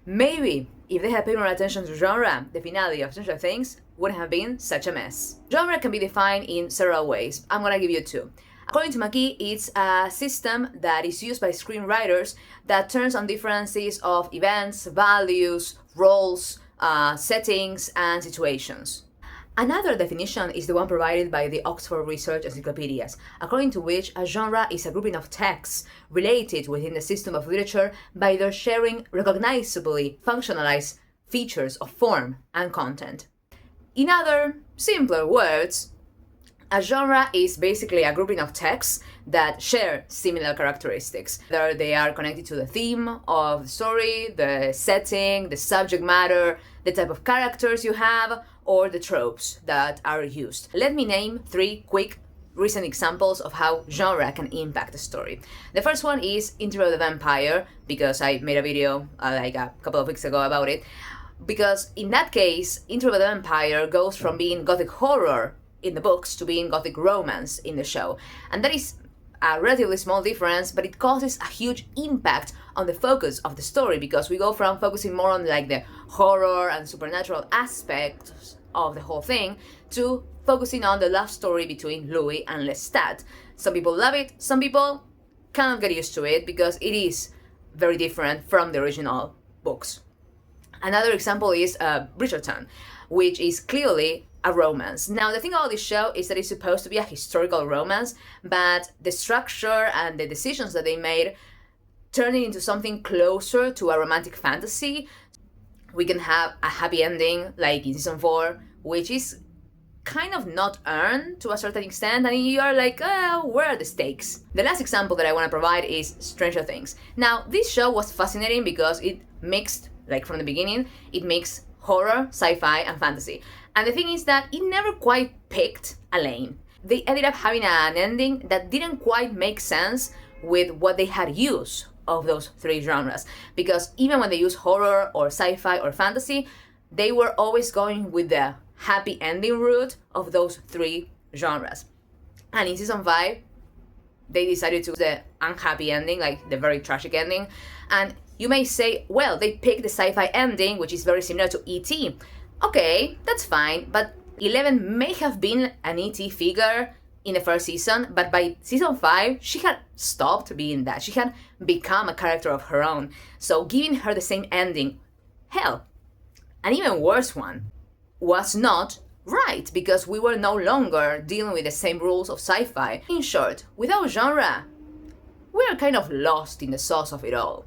Maybe if they had paid more attention to genre, the finale of Stranger Things wouldn't have been such a mess. Genre can be defined in several ways. I'm gonna give you two. According to McKee, it's a system that is used by screenwriters that turns on differences of events, values, roles, settings, and situations. Another definition is the one provided by the Oxford Research Encyclopedias, according to which a genre is a grouping of texts related within the system of literature by their sharing recognizably functionalized features of form and content. In other, simpler words, a genre is basically a grouping of texts that share similar characteristics. Whether they are connected to the theme of the story, the setting, the subject matter, the type of characters you have, or the tropes that are used. Let me name three quick recent examples of how genre can impact a story. The first one is Interview of the Vampire, because I made a video like a couple of weeks ago about it. Because in that case, Interview of the Vampire goes from being gothic horror in the books to being gothic romance in the show. And that is a relatively small difference, but it causes a huge impact on the focus of the story, because we go from focusing more on like the horror and supernatural aspects of the whole thing to focusing on the love story between Louis and Lestat. Some people love it, some people kind of get used to it because it is very different from the original books. Another example is Bridgerton, which is clearly a romance. Now, the thing about this show is that it's supposed to be a historical romance, but the structure and the decisions that they made turn it into something closer to a romantic fantasy. We can have a happy ending, like in season 4, which is kind of not earned to a certain extent, and you are like, oh, where are the stakes? The last example that I want to provide is Stranger Things. Now, this show was fascinating because it mixed, like from the beginning, it mixed horror, sci-fi, and fantasy. And the thing is that it never quite picked a lane. They ended up having an ending that didn't quite make sense with what they had used of those three genres. Because even when they use horror or sci-fi or fantasy, they were always going with the happy ending route of those three genres. And in season 5, they decided to do the unhappy ending, like the very tragic ending. And you may say, well, they picked the sci-fi ending, which is very similar to E.T. Okay, that's fine, but Eleven may have been an E.T. figure in the first season, but by season 5, she had stopped being that. She had become a character of her own. So giving her the same ending, hell, an even worse one, was not right, because we were no longer dealing with the same rules of sci-fi. In short, without genre, we are kind of lost in the sauce of it all.